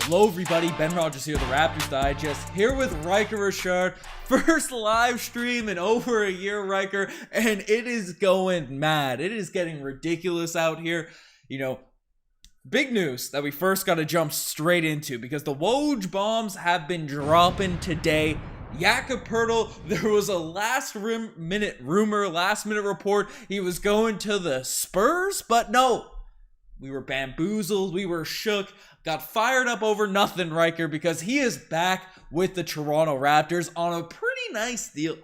Hello everybody, Ben Rogers here, the Raptors Digest, here with Riker Richard. First live stream in over a year, Riker, and it is going mad. It is getting ridiculous out here. You know, big news that we first got to jump straight into because the Woj bombs have been dropping today. Jakob Poeltl, there was a last minute report he was going to the Spurs, but no. We were bamboozled, we were shook, got fired up over nothing, Riker, because he is back with the Toronto Raptors on a pretty nice deal.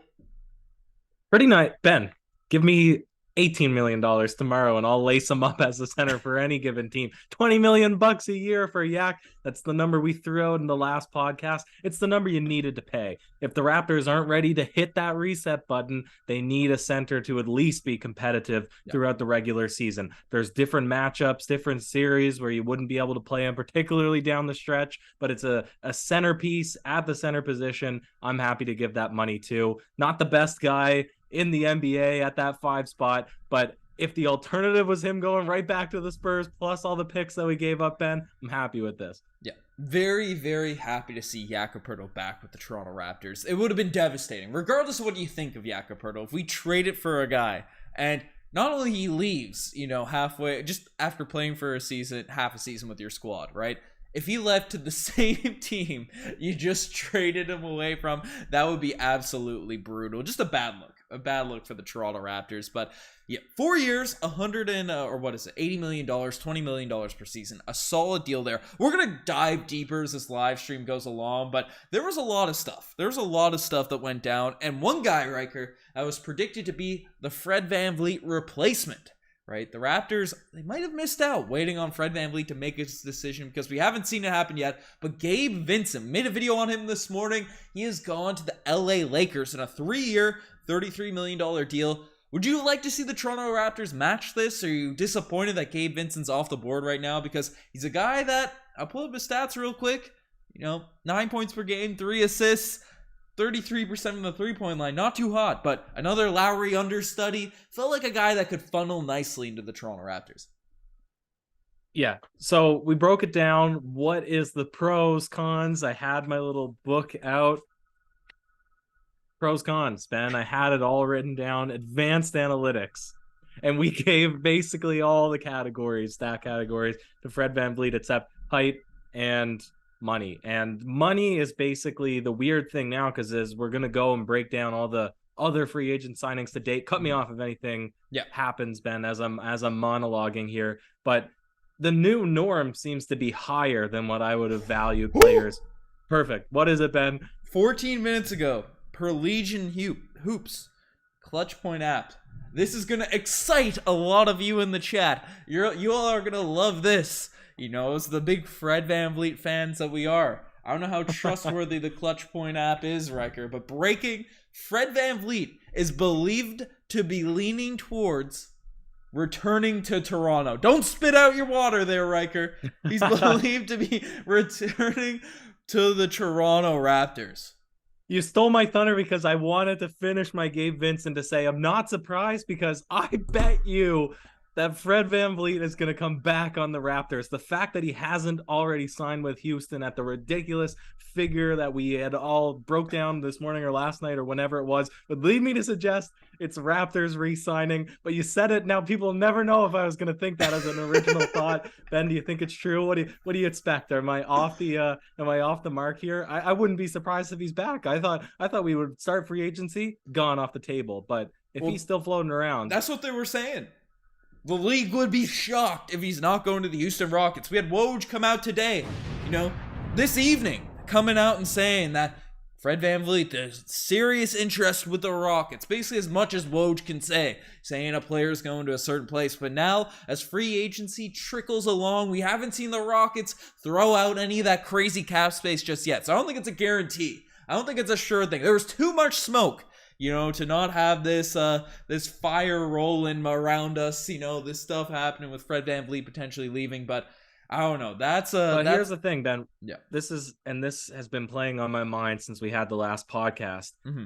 Pretty nice. Ben, give me $18 million tomorrow and I'll lace him up as a center for any given team. $20 million a year for Yak. That's the number we threw out in the last podcast. It's the number you needed to pay. If the Raptors aren't ready to hit that reset button, they need a center to at least be competitive throughout the regular season. There's different matchups, different series where you wouldn't be able to play him, particularly down the stretch, but it's a centerpiece at the center position. I'm happy to give that money to. Not the best guy in the NBA at that 5 spot, but if the alternative was him going right back to the Spurs plus all the picks that we gave up, Ben, I'm happy with this. Yeah, very, very happy to see Jakob Poeltl back with the Toronto Raptors. It would have been devastating, regardless of what you think of Jakob Poeltl, if we trade it for a guy and not only he leaves, halfway, just after playing for a season, half a season with your squad, right? If he left to the same team you just traded him away from, that would be absolutely brutal. Just a bad look for the Toronto Raptors. But yeah, 4 years, $80 million, $20 million per season. A solid deal there. We're going to dive deeper as this live stream goes along, but there was a lot of stuff. There was a lot of stuff that went down. And one guy, Riker, that was predicted to be the Fred VanVleet replacement. Right, the Raptors, they might have missed out waiting on Fred VanVleet to make his decision because we haven't seen it happen yet. But Gabe Vincent made a video on him this morning. He has gone to the LA Lakers in a 3-year, $33 million deal. Would you like to see the Toronto Raptors match this? Or are you disappointed that Gabe Vincent's off the board right now? Because he's a guy that, I'll pull up his stats real quick. 9 points per game, 3 assists. 33% from the three-point line, not too hot, but another Lowry understudy. Felt like a guy that could funnel nicely into the Toronto Raptors. Yeah, so we broke it down. What is the pros, cons? I had my little book out. Pros, cons, Ben. I had it all written down. Advanced analytics. And we gave basically all the stat categories to Fred VanVleet except height and money. And money is basically the weird thing now because as we're going to go and break down all the other free agent signings to date. Cut me off if anything happens, Ben, as I'm monologuing here. But the new norm seems to be higher than what I would have valued players. Perfect. What is it, Ben? 14 minutes ago, per Legion Hoops, Clutch Point app. This is going to excite a lot of you in the chat. You all are going to love this. It's the big Fred VanVleet fans that we are. I don't know how trustworthy the Clutch Point app is, Riker, but breaking, Fred VanVleet is believed to be leaning towards returning to Toronto. Don't spit out your water there, Riker. He's believed to be returning to the Toronto Raptors. You stole my thunder because I wanted to finish my Gabe Vincent to say I'm not surprised because I bet you that Fred VanVleet is going to come back on the Raptors. The fact that he hasn't already signed with Houston at the ridiculous figure that we had all broke down this morning or last night or whenever it was would lead me to suggest it's Raptors re-signing. But you said it, now people never know if I was going to think that as an original thought. Ben, do you think it's true? What do you expect? Am I off the mark here? I wouldn't be surprised if he's back. I thought we would start free agency, gone off the table. But if he's still floating around, that's what they were saying. The league would be shocked if he's not going to the Houston Rockets. We had Woj come out today, this evening, coming out and saying that Fred VanVleet, there's serious interest with the Rockets. Basically as much as Woj can say, saying a player's going to a certain place. But now, as free agency trickles along, we haven't seen the Rockets throw out any of that crazy cap space just yet. So I don't think it's a guarantee. I don't think it's a sure thing. There was too much smoke. To not have this fire rolling around us, this stuff happening with Fred VanVleet potentially leaving, but I don't know. Here's the thing, Ben. Yeah. This has been playing on my mind since we had the last podcast. Mm-hmm.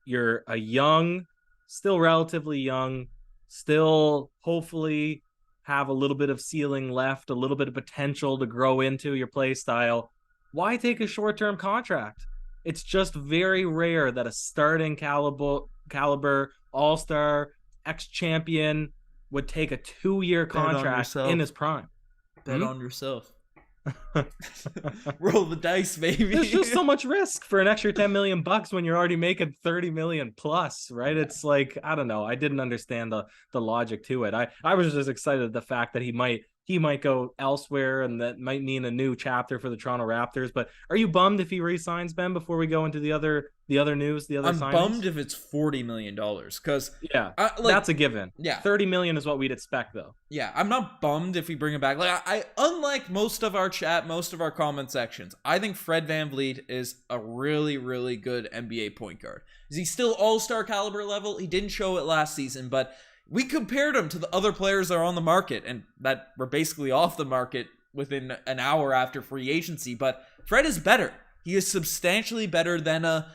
You're a young, still relatively young, still hopefully have a little bit of ceiling left, a little bit of potential to grow into your play style, why take a short-term contract? It's just very rare that a starting caliber all-star ex-champion would take a 2-year contract in his prime. Bet on yourself. Roll the dice, baby. There's just so much risk for an extra $10 million when you're already making $30 million plus, right? It's like, I don't know. I didn't understand the logic to it. I was just excited at the fact that he might go elsewhere, and that might mean a new chapter for the Toronto Raptors. But are you bummed if he re-signs, Ben, before we go into the other news, the other signings? I'm bummed if it's $40 million, because that's a given. Yeah, $30 million is what we'd expect, though. Yeah, I'm not bummed if we bring him back. Like, I unlike most of our chat, most of our comment sections, I think Fred VanVleet is a really, really good NBA point guard. Is he still all-star caliber level? He didn't show it last season, but we compared him to the other players that are on the market and that were basically off the market within an hour after free agency. But Fred is better. He is substantially better than a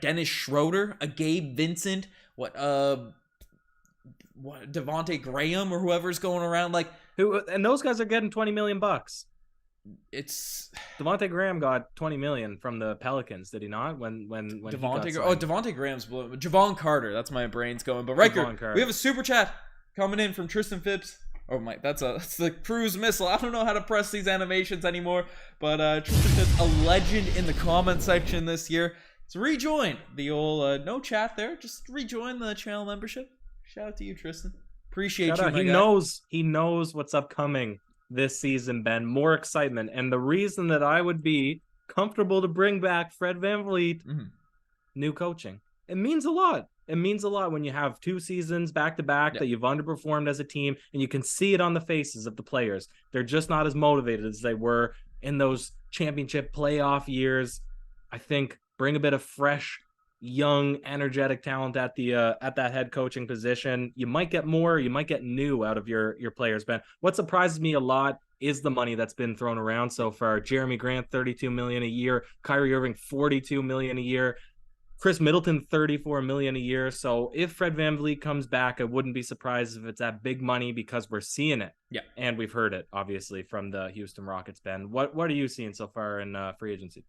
Dennis Schroeder, a Gabe Vincent, Devontae Graham or whoever's going around. Like, and those guys are getting $20 million. It's Devontae Graham got $20 million from the Pelicans, did he not? When Devontae Graham's Javon Carter. That's my brain's going. But Riker, we have a super chat coming in from Tristan Phipps. Oh my, that's the cruise missile. I don't know how to press these animations anymore. But Tristan Phipps, a legend in the comment section this year. So rejoin the old no chat there. Just rejoin the channel membership. Shout out to you, Tristan. Appreciate you. He knows what's upcoming this season, Ben. More excitement. And the reason that I would be comfortable to bring back Fred VanVleet, new coaching. It means a lot. It means a lot when you have 2 seasons back-to-back that you've underperformed as a team, and you can see it on the faces of the players. They're just not as motivated as they were in those championship playoff years. I think bring a bit of fresh, young, energetic talent at that head coaching position. You might get more, you might get new out of your players, Ben. What surprises me a lot is the money that's been thrown around so far. Jeremy Grant, $32 million a year. Kyrie Irving, $42 million a year. Chris Middleton, $34 million a year. So if Fred VanVleet comes back, I wouldn't be surprised if it's that big money, because we're seeing it. Yeah. And we've heard it, obviously, from the Houston Rockets, Ben. What are you seeing so far in free agency?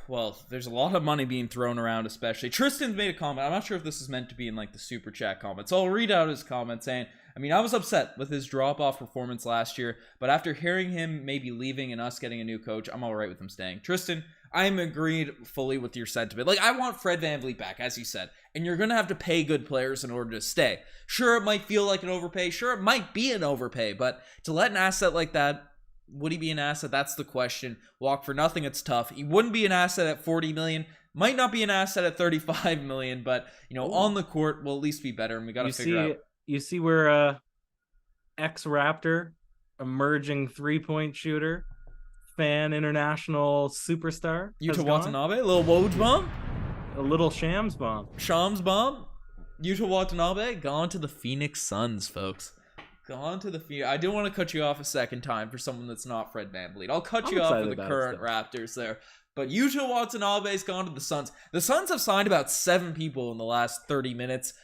Well, there's a lot of money being thrown around, especially. Tristan's made a comment. I'm not sure if this is meant to be in like the super chat comment, so I'll read out his comment saying, I was upset with his drop-off performance last year, but after hearing him maybe leaving and us getting a new coach, I'm all right with him staying. Tristan, I'm agreed fully with your sentiment. Like, I want Fred VanVleet back, as you said, and you're going to have to pay good players in order to stay. Sure, it might feel like an overpay. Sure, it might be an overpay, but to let an asset like that, would he be an asset? That's the question. Walk for nothing, it's tough. He wouldn't be an asset at $40 million. Might not be an asset at $35 million, but, on the court, will at least be better, and we got to figure out. You see where ex-Raptor, emerging three-point shooter, fan international superstar, Yuta Watanabe, a little Woj bomb? A little Shams bomb. Shams bomb? Yuta Watanabe, gone to the Phoenix Suns, folks. Gone to the Phoenix. I do want to cut you off a second time for someone that's not Fred VanVleet. I'll cut you off for the current Raptors there. But Yuta Watanabe's gone to the Suns. The Suns have signed about 7 people in the last 30 minutes.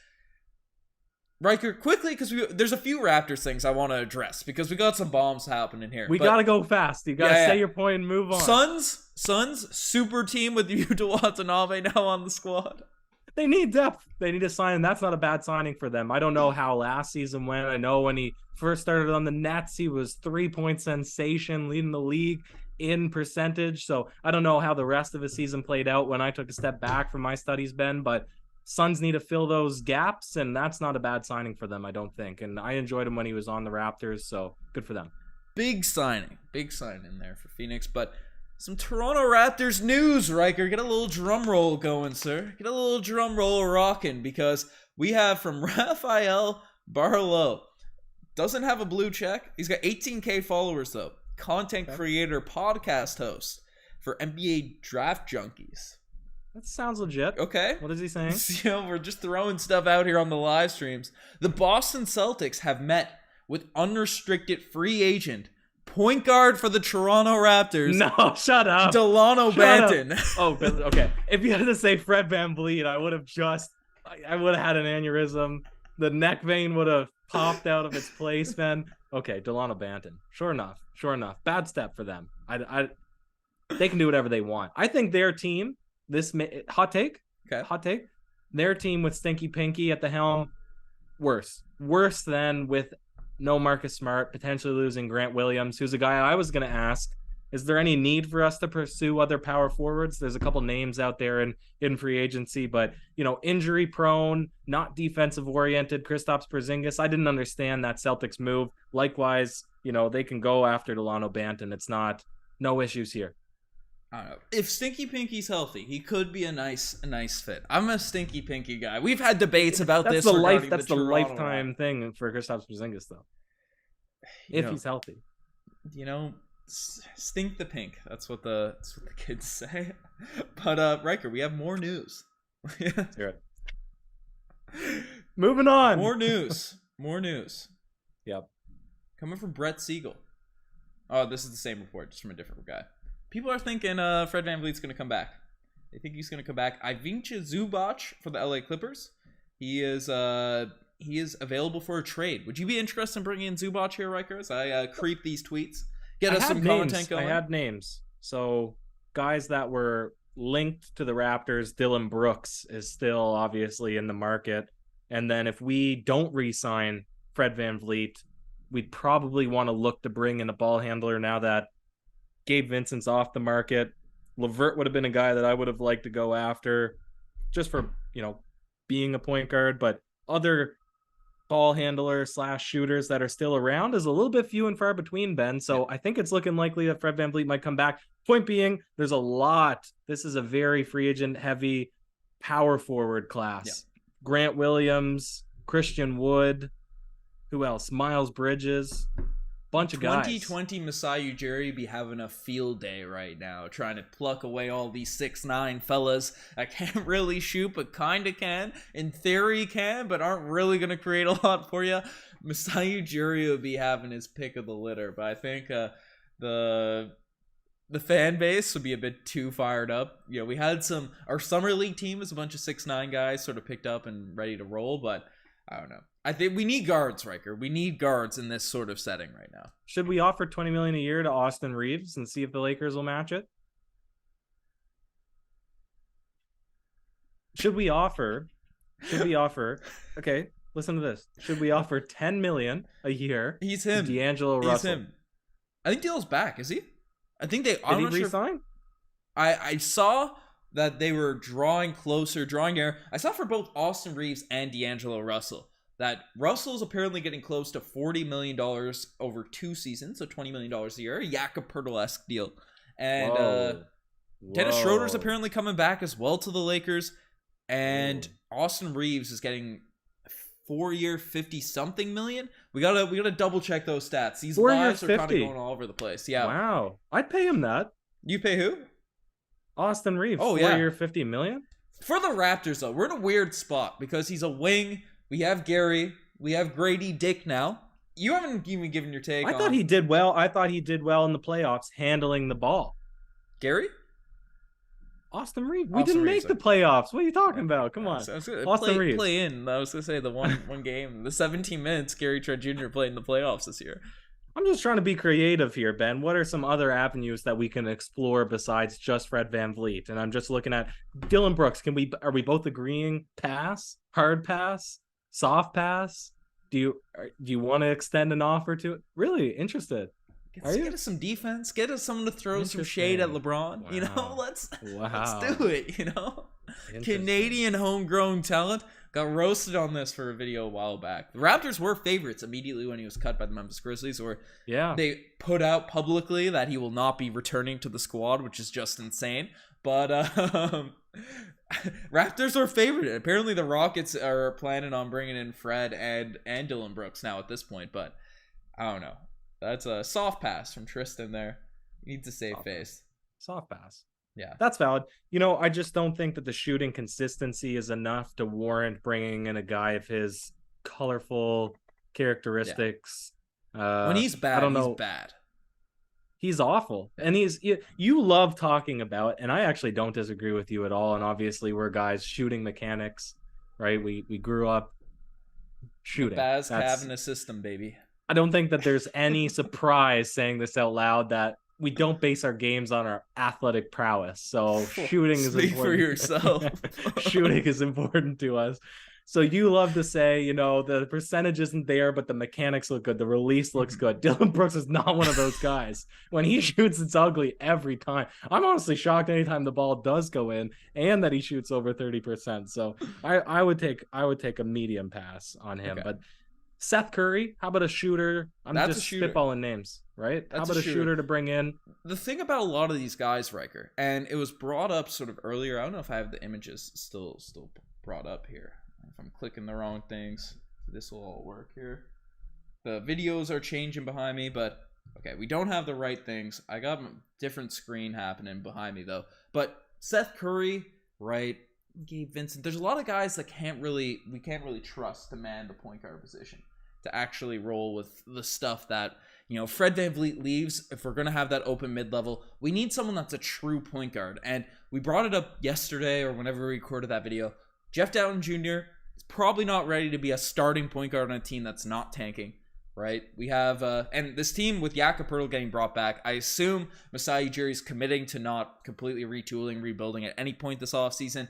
Riker, quickly, because there's a few Raptors things I want to address, because we got some bombs happening here. We got to go fast. You got to say your point and move on. Suns, super team with Yuta Watanabe now on the squad. They need depth. They need to sign, and that's not a bad signing for them. I don't know how last season went. I know when he first started on the Nets, he was 3-point sensation, leading the league in percentage. So I don't know how the rest of his season played out when I took a step back from my studies, Ben, but Suns need to fill those gaps, and that's not a bad signing for them, I don't think. And I enjoyed him when he was on the Raptors, so good for them. Big signing there for Phoenix, but some Toronto Raptors news, Riker. Get a little drum roll going, sir. Get a little drum roll rocking, because we have from Raphael Barlow. Doesn't have a blue check. He's got 18K followers, though. Content creator, podcast host for NBA Draft Junkies. That sounds legit. Okay. What is he saying? We're just throwing stuff out here on the live streams. The Boston Celtics have met with unrestricted free agent point guard for the Toronto Raptors. No, shut up. Delano Banton. Oh, okay. If you had to say Fred VanVleet, I would have had an aneurysm. The neck vein would have popped out of its place, man. Okay, Delano Banton. Sure enough. Bad step for them. They can do whatever they want. I think their team, hot take. Their team with Stinky Pinky at the helm, worse than with no Marcus Smart, potentially losing Grant Williams, who's a guy I was going to ask. Is there any need for us to pursue other power forwards? There's a couple names out there in free agency, but injury prone, not defensive oriented. Kristaps Porzingis, I didn't understand that Celtics move. Likewise, they can go after Delano Banton. It's no issues here. I don't know. If Stinky Pinky's healthy, he could be a nice fit. I'm a Stinky Pinky guy. We've had debates about this. That's the lifetime thing for Kristaps Porzingis, though. If he's healthy, stink the pink. That's what the kids say. But Riker, we have more news. Moving on. More news. Yep. Coming from Brett Siegel. Oh, this is the same report, just from a different guy. People are thinking Fred VanVleet's going to come back. They think he's going to come back. Ivica Zubac for the LA Clippers. He is available for a trade. Would you be interested in bringing in Zubac here, Riker? As I creep these tweets, get us some content going. I had names. So guys that were linked to the Raptors. Dylan Brooks is still obviously in the market. And then if we don't re-sign Fred VanVleet, we'd probably want to look to bring in a ball handler now that Gabe Vincent's off the market. LeVert would have been a guy that I would have liked to go after just for, being a point guard. But other ball handler / shooters that are still around is a little bit few and far between, Ben. So I think it's looking likely that Fred VanVleet might come back. Point being, there's a lot. This is a very free agent heavy power forward class. Yeah. Grant Williams, Christian Wood, who else? Miles Bridges. Bunch of guys. 2020 Masai Ujiri be having a field day right now, trying to pluck away all these 6'9" fellas that can't really shoot, but kind of can. In theory can, but aren't really going to create a lot for you. Masai Ujiri will be having his pick of the litter, but I think the fan base would be a bit too fired up. We had our summer league team is a bunch of 6'9" guys sort of picked up and ready to roll, but I don't know. I think we need guards, Riker. We need guards in this sort of setting right now. Should we offer $20 million a year to Austin Reaves and see if the Lakers will match it? Should we offer? Okay, listen to this. Should we offer $10 million a year? He's him. D'Angelo Russell. He's him. I think D'Lo's back. Is he? I think they. Did he resign? I saw that they were drawing near. I saw for both Austin Reaves and D'Angelo Russell that Russell's apparently getting close to $40 million over 2 seasons, so $20 million a year, a Jakob Poeltl-esque deal. And Dennis Schroeder's apparently coming back as well to the Lakers, and Austin Reaves is getting 4-year, 50-something million. We gotta double check those stats. These lives are kind of going all over the place. Yeah. Wow. I'd pay him that. You pay who? Austin Reaves. Oh, 4-year, $50 million. For the Raptors, though, we're in a weird spot because he's a wing. We have Gary. We have Grady Dick now. You haven't even given your take. I thought he did well. I thought he did well in the playoffs handling the ball. Gary? Austin Reaves. We didn't make the playoffs. What are you talking about? Come on. Austin Reaves. Play in. I was going to say the one game, the 17 minutes Gary Trent Jr. played in the playoffs this year. I'm just trying to be creative here, Ben. What are some other avenues that we can explore besides just Fred VanVleet? And I'm just looking at Dylan Brooks. Are we both agreeing? Pass, hard pass, soft pass? Do you want to extend an offer to it? Really interested? Get us some defense. Get us someone to throw some shade at LeBron. Wow. Let's do it. Canadian homegrown talent. Got roasted on this for a video a while back. The Raptors were favorites immediately when he was cut by the Memphis Grizzlies, they put out publicly that he will not be returning to the squad, which is just insane. But Raptors are favored. Apparently the Rockets are planning on bringing in Fred and Dylan Brooks now at this point, but I don't know. That's a soft pass from Tristan there. He needs to save face. Soft pass. Yeah. That's valid. I just don't think that the shooting consistency is enough to warrant bringing in a guy of his colorful characteristics. Yeah. When he's bad, he's bad. He's awful. And you love talking about, and I actually don't disagree with you at all. And obviously we're guys shooting mechanics, right? We grew up shooting. Baz Kavanaugh system, baby. I don't think that there's any surprise saying this out loud that we don't base our games on our athletic prowess. So shooting is important. Speak for yourself. Shooting is important to us. So you love to say, the percentage isn't there, but the mechanics look good. The release looks good. Dillon Brooks is not one of those guys. When he shoots, it's ugly every time. I'm honestly shocked anytime the ball does go in and that he shoots over 30%. So I would take a medium pass on him. Okay. But Seth Curry, how about a shooter? That's just spitballing names, right? How about a shooter to bring in? The thing about a lot of these guys, Riker, and it was brought up sort of earlier. I don't know if I have the images still brought up here. If I'm clicking the wrong things, this will all work here. The videos are changing behind me, but okay, we don't have the right things. I got a different screen happening behind me though. But Seth Curry, right? Gabe, Vincent. There's a lot of guys that we can't really trust to man the point guard position, to actually roll with the stuff that, Fred VanVleet leaves. If we're going to have that open mid-level, we need someone that's a true point guard. And we brought it up yesterday or whenever we recorded that video. Jeff Dowtin Jr. is probably not ready to be a starting point guard on a team that's not tanking, right? We have, and this team with Jakob Poeltl getting brought back, I assume Masai Ujiri's committing to not completely retooling, rebuilding at any point this offseason,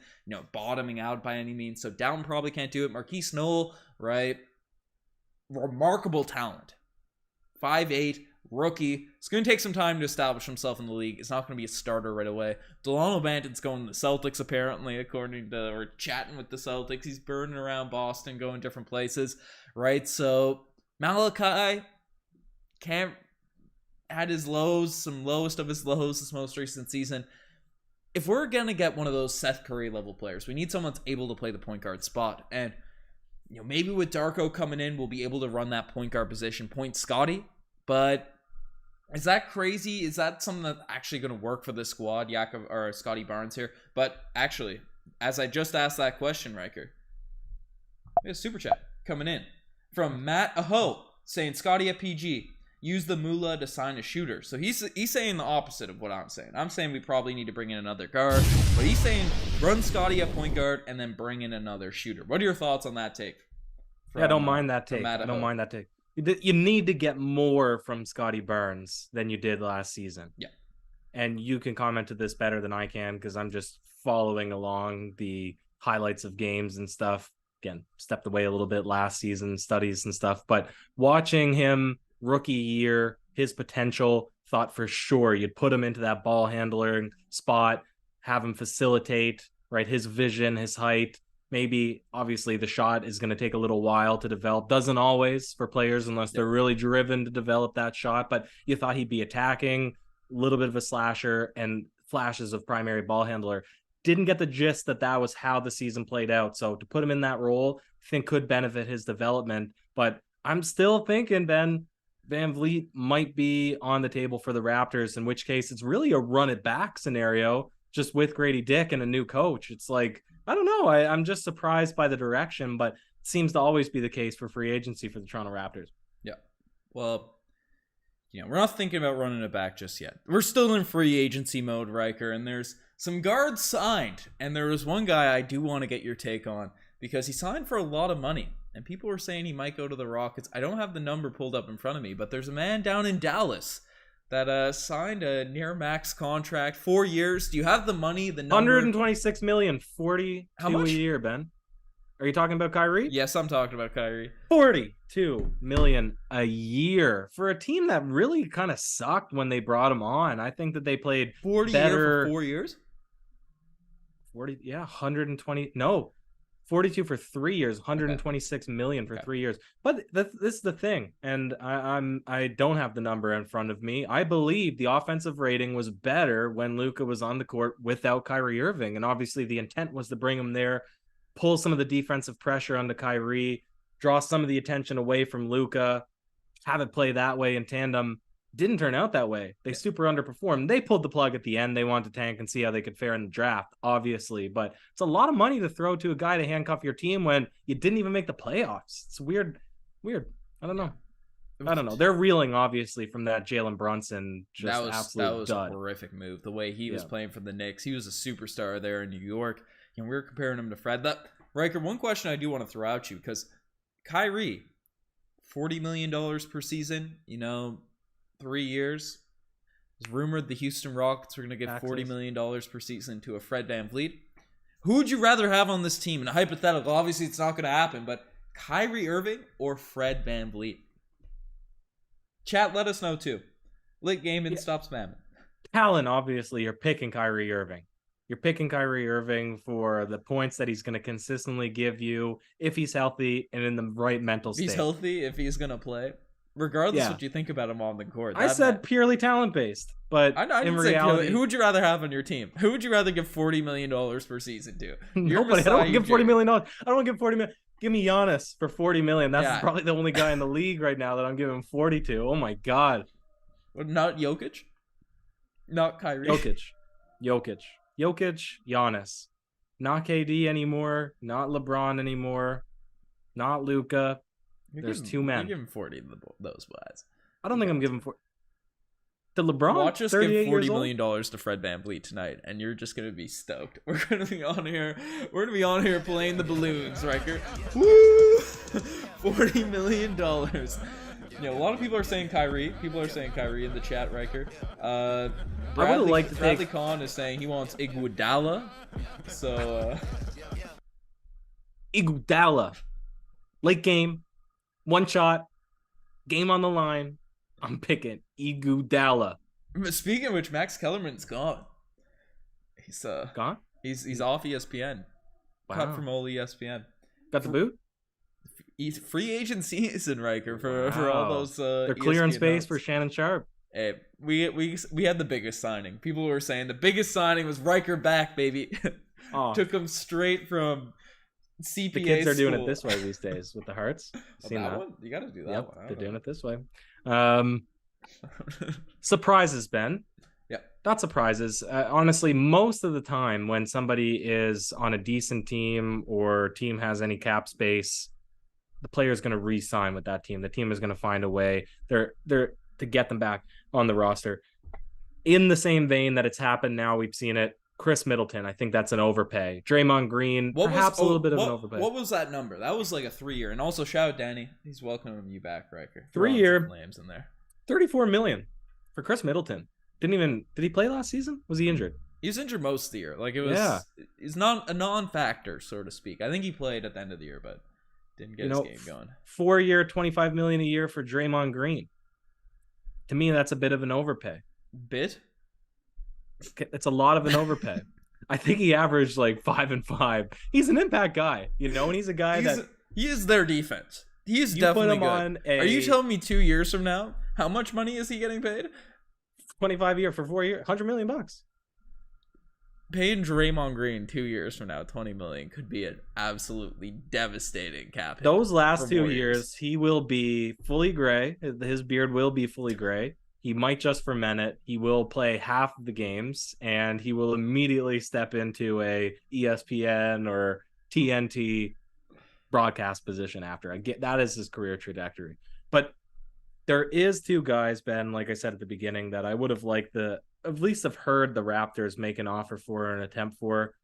bottoming out by any means. So Dowtin probably can't do it. Marquise Noel, right? Remarkable talent. 5'8", rookie. It's going to take some time to establish himself in the league. It's not going to be a starter right away. Delano Banton's going to the Celtics, apparently, according to, or chatting with the Celtics. He's burning around Boston, going different places, right? So Malachi had his lows, some lowest of his lows this most recent season. If we're going to get one of those Seth Curry level players, we need someone that's able to play the point guard spot. And, maybe with Darko coming in, we'll be able to run that point guard position, point Scotty. But is that crazy? Is that something that's actually going to work for this squad, Jakob or Scotty Barnes here? But actually, as I just asked that question, Riker, we have a super chat coming in from Matt Aho saying Scotty at PG, use the moolah to sign a shooter. So he's saying the opposite of what I'm saying. I'm saying we probably need to bring in another guard, but he's saying run Scotty at point guard and then bring in another shooter. What are your thoughts on that take? I don't mind that take. I don't mind that take. You need to get more from Scotty Barnes than you did last season. Yeah. And you can comment to this better than I can because I'm just following along the highlights of games and stuff. Again, stepped away a little bit last season, studies and stuff. But watching him rookie year, his potential, thought for sure you'd put him into that ball handling spot, have him facilitate, right? His vision, his height. Maybe, obviously, the shot is going to take a little while to develop. Doesn't always for players unless they're really driven to develop that shot. But you thought he'd be attacking, a little bit of a slasher, and flashes of primary ball handler. Didn't get the gist that was how the season played out. So to put him in that role, I think could benefit his development. But I'm still thinking, Ben, VanVleet might be on the table for the Raptors, in which case it's really a run it back scenario just with Grady Dick and a new coach. It's like, I don't know. I'm just surprised by the direction, but it seems to always be the case for free agency for the Toronto Raptors. Yeah. Well, we're not thinking about running it back just yet. We're still in free agency mode, Riker, and there's some guards signed. And there was one guy I do want to get your take on because he signed for a lot of money. And people were saying he might go to the Rockets. I don't have the number pulled up in front of me, but there's a man down in Dallas that signed a near max contract, 4 years. Do you have the money? The number? 126 million, 42 How much? A year, Ben. Are you talking about Kyrie? Yes, I'm talking about Kyrie. 42 million a year for a team that really kind of sucked when they brought him on. I think that they played 40 better. For 4 years. 40, yeah, 120. No, 42 for 3 years, 126 million for 3 years. But this is the thing, and I don't have the number in front of me. I believe the offensive rating was better when Luka was on the court without Kyrie Irving, and obviously the intent was to bring him there, pull some of the defensive pressure onto Kyrie, draw some of the attention away from Luka, have it play that way in tandem. Didn't turn out that way. They super underperformed. They pulled the plug at the end. They wanted to tank and see how they could fare in the draft, obviously. But it's a lot of money to throw to a guy to handcuff your team when you didn't even make the playoffs. It's weird. I don't know. They're reeling, obviously, from that Jalen Brunson that was a horrific move. The way he was playing for the Knicks. He was a superstar there in New York. We were comparing him to Fred. Riker, one question I do want to throw out you, because Kyrie, $40 million per season, 3 years. It's rumored the Houston Rockets are going to give $40 million per season to a Fred VanVleet. Who would you rather have on this team? In a hypothetical, obviously it's not going to happen, but Kyrie Irving or Fred VanVleet? Chat, let us know too. Late game and stop spamming. Talent, obviously, you're picking Kyrie Irving. You're picking Kyrie Irving for the points that he's going to consistently give you if he's healthy and in the right mental state. If he's healthy, if he's going to play. Regardless what you think about him on the court. I said purely talent-based, but in reality... Who would you rather have on your team? Who would you rather give $40 million per season to? Nobody. I don't want to give $40 million. I don't want to give $40 million. Give me Giannis for $40 million. That's probably the only guy in the league right now that I'm giving 40 to. Oh, my God. Not Jokic? Not Kyrie? Jokic, Giannis. Not KD anymore. Not LeBron anymore. Not Luka. There's two men. You're giving 40 to those guys. I don't think I'm giving 40. To LeBron? Watch us give $40 million to Fred VanVleet tonight, and you're just going to be stoked. We're going to be on here. We're going to be on here playing the balloons, Riker. Woo! $40 million. A lot of people are saying Kyrie. People are saying Kyrie in the chat, Riker. Bradley Kahn is saying he wants Iguodala. So, Iguodala. Late game. One shot. Game on the line. I'm picking Iguodala. Speaking of which, Max Kellerman's gone. He's gone? He's off ESPN. Wow. Cut from old ESPN. Got the boot? He's free agent season, Riker, for all those they're clearing space for Shannon Sharp. Hey, we had the biggest signing. People were saying the biggest signing was Riker back, baby. Took him straight from CPA. The kids are school. doing it this way these days with the Hearts. Seen that one? You got to do that one. They're doing it this way. Surprises, Ben. Yeah. Not surprises. Honestly, most of the time when somebody is on a decent team or team has any cap space, the player is going to re-sign with that team. The team is going to find a way they're to get them back on the roster. In the same vein that it's happened now, we've seen it. Chris Middleton, I think that's an overpay. Draymond Green, a little bit of an overpay. What was that number? That was like a 3-year. And also shout out Danny. He's welcoming you back, Riker. 3-year, lambs in there. $34 million for Chris Middleton. Did he play last season? Was he injured? He was injured most of the year. Like it was it's not a non-factor, so to speak. I think he played at the end of the year, but didn't get his game going. 4-year, $25 million a year for Draymond Green. To me, that's a bit of an overpay. Bit? It's a lot of an overpay. I think he averaged like 5 and 5. He's an impact guy, and he's a guy he is their defense. He's definitely good. Are you telling me 2 years from now, how much money is he getting paid? 25 year for 4 years, $100 million. Paying Draymond Green 2 years from now, $20 million could be an absolutely devastating cap hit. Those last 2 years, he will be fully gray. His beard will be fully gray. He might just ferment it. He will play half of the games, and he will immediately step into a ESPN or TNT broadcast position after. That is his career trajectory. But there is 2 guys, Ben, like I said at the beginning, that I would have liked at least have heard the Raptors make an offer for or an attempt for.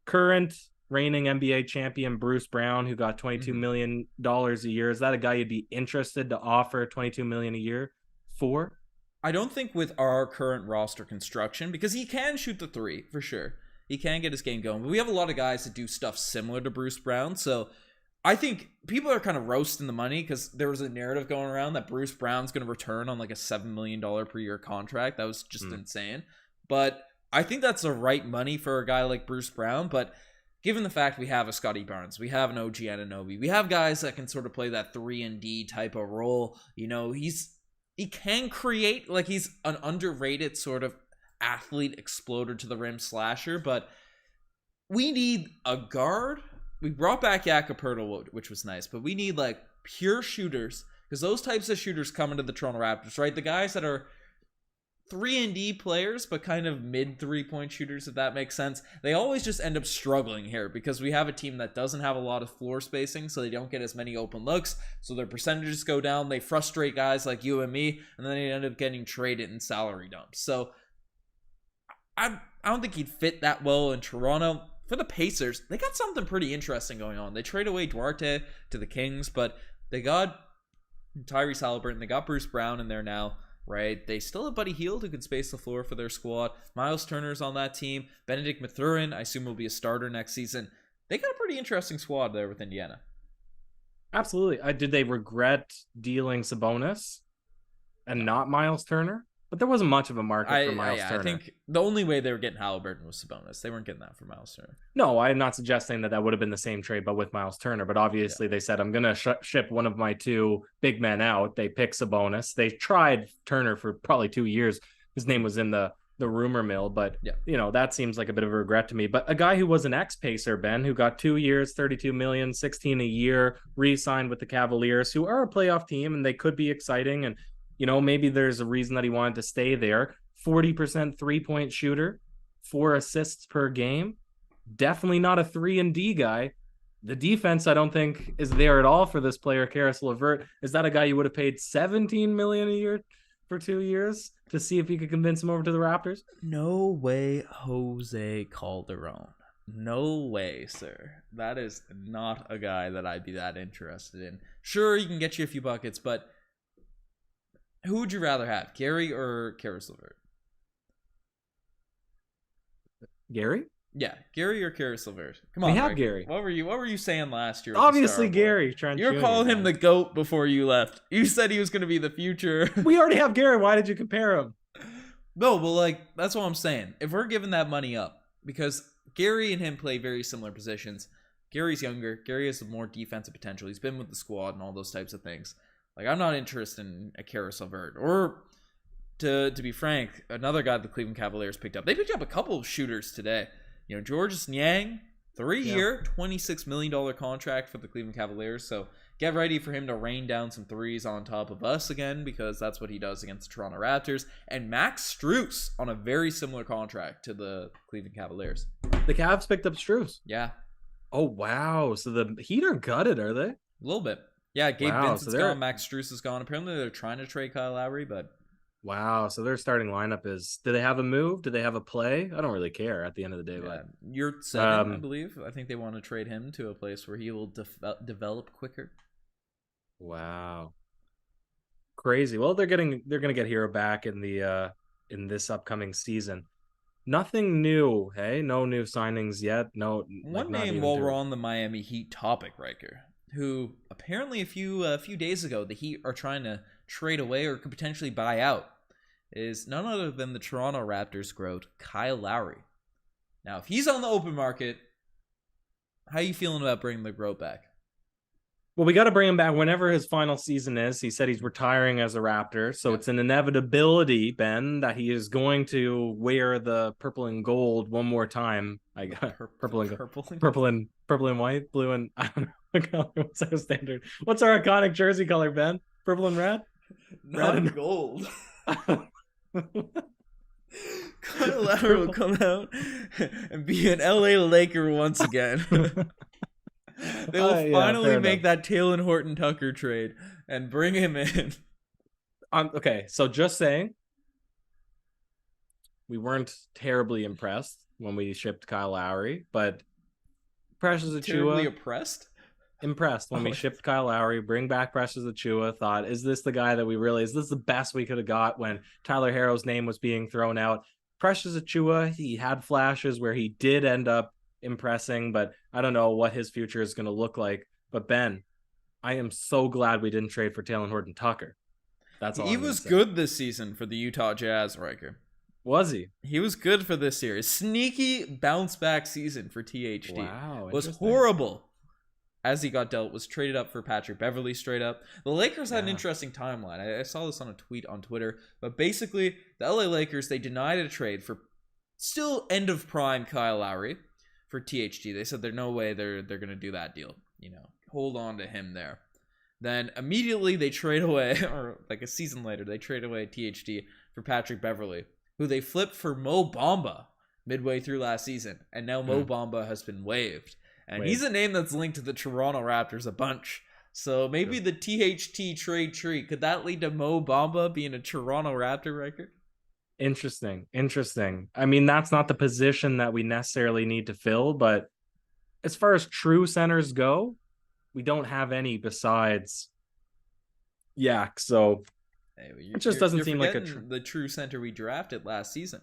Current reigning NBA champion Bruce Brown, who got $22 million a year. Is that a guy you'd be interested to offer $22 million a year for? I don't think with our current roster construction, because he can shoot the 3 for sure. He can get his game going, but we have a lot of guys that do stuff similar to Bruce Brown. So I think people are kind of roasting the money because there was a narrative going around that Bruce Brown's going to return on like a $7 million per year contract. That was just insane. But I think that's the right money for a guy like Bruce Brown. But given the fact we have a Scotty Barnes, we have an OG Anunoby, we have guys that can sort of play that 3-and-D type of role. He can create, like he's an underrated sort of athlete, exploder to the rim slasher, but we need a guard. We brought back Jakob Poeltl, which was nice, but we need like pure shooters, because those types of shooters come into the Toronto Raptors, right? The guys that are 3-and-D players, but kind of mid 3-point shooters, if that makes sense. They always just end up struggling here because we have a team that doesn't have a lot of floor spacing, so they don't get as many open looks, so their percentages go down. They frustrate guys like you and me, and then they end up getting traded in salary dumps. So I don't think he'd fit that well in Toronto. For the Pacers, they got something pretty interesting going on. They trade away Duarte to the Kings, but They got Tyrese Halliburton. They got Bruce Brown in there now, right? They still have Buddy Hield who can space the floor for their squad. Miles Turner's on that team. Benedict Mathurin, I assume, will be a starter next season. They got a pretty interesting squad there with Indiana. Absolutely. Did they regret dealing Sabonis and not Miles Turner? But there wasn't much of a market for Miles Turner. I think the only way they were getting Halliburton was Sabonis. They weren't getting that for Miles Turner. No, I'm not suggesting that would have been the same trade, but with Miles Turner. But obviously, they said, I'm going to ship one of my two big men out. They picked Sabonis. They tried Turner for probably 2 years. His name was in the rumor mill, but that seems like a bit of a regret to me. But a guy who was an ex-Pacer, Ben, who got 2 years, $32 million, $16 a year, re-signed with the Cavaliers, who are a playoff team, and they could be exciting. And maybe there's a reason that he wanted to stay there. 40% three-point shooter, 4 assists per game. Definitely not a 3-and-D guy. The defense, I don't think, is there at all for this player, Caris LeVert. Is that a guy you would have paid $17 million a year for 2 years to see if you could convince him over to the Raptors? No way, Jose Calderon. No way, sir. That is not a guy that I'd be that interested in. Sure, he can get you a few buckets, but who would you rather have, Gary or Caris LeVert? Gary? Yeah, Gary or Caris LeVert. Come on, we have Riker. Gary. What were you saying last year? Obviously, Gary. You were calling him the GOAT before you left. You said he was going to be the future. We already have Gary. Why did you compare him? No, well, that's what I'm saying. If we're giving that money up, because Gary and him play very similar positions. Gary's younger. Gary has more defensive potential. He's been with the squad and all those types of things. I'm not interested in a Caris LeVert. Or, to be frank, another guy the Cleveland Cavaliers picked up. They picked up a couple of shooters today. Georges Niang, 3-year, $26 million contract for the Cleveland Cavaliers. So get ready for him to rain down some threes on top of us again, because that's what he does against the Toronto Raptors. And Max Strus on a very similar contract to the Cleveland Cavaliers. The Cavs picked up Strus. Yeah. Oh, wow. So the Heat are gutted, are they? A little bit. Yeah, Gabe Vincent's gone. Max Strus is gone. Apparently they're trying to trade Kyle Lowry, but... Wow, so their starting lineup is... Do they have a move? Do they have a play? I don't really care at the end of the day. Yeah. You're 7, I believe. I think they want to trade him to a place where he will develop quicker. Wow. Crazy. Well, they're going to get Hero back in in this upcoming season. Nothing new, hey? No new signings yet. No. One name while we're on the Miami Heat topic, Riker, who apparently a few days ago the Heat are trying to trade away or could potentially buy out, is none other than the Toronto Raptors GOAT, Kyle Lowry. Now, if he's on the open market, how are you feeling about bringing the GOAT back? Well, we got to bring him back whenever his final season is. He said he's retiring as a Raptor, so it's an inevitability, Ben, that he is going to wear the purple and gold one more time. I got purple and white, blue and I don't know what color. What's our standard? What's our iconic jersey color, Ben? Purple and red? Not red and gold. Kyle Lowry will come out and be an LA Laker once again. They will finally make that Talen Horton-Tucker trade and bring him in. Okay, so just saying, we weren't terribly impressed when we shipped Kyle Lowry, but Precious Achiuwa... Terribly impressed when we shipped Kyle Lowry, bring back Precious Achiuwa, thought, is this the guy that is this the best we could have got when Tyler Herro's name was being thrown out? Precious Achiuwa, he had flashes where he did end up impressing, but I don't know what his future is going to look like. But Ben, I am so glad we didn't trade for Talen Horton-Tucker. That's all. He was good this season for the Utah Jazz, Riker. Was he? He was good for this series. Sneaky bounce back season for THT. Wow, was horrible as he got dealt. Was traded up for Patrick Beverley straight up. The Lakers had an interesting timeline. I saw this on a tweet on Twitter, but basically the LA Lakers, they denied a trade for still end of prime Kyle Lowry for THT. They said there's no way they're going to do that deal. Hold on to him there. Then immediately they trade away, or like a season later, they trade away THT for Patrick Beverley, who they flipped for Mo Bamba midway through last season. And now Mo Bamba has been waived. And he's a name that's linked to the Toronto Raptors a bunch. So maybe the THT trade tree, could that lead to Mo Bamba being a Toronto Raptor record? Interesting. I mean, that's not the position that we necessarily need to fill, but as far as true centers go, we don't have any besides Yak. So Hey, it just doesn't you're seem like forgetting the true center we drafted last season,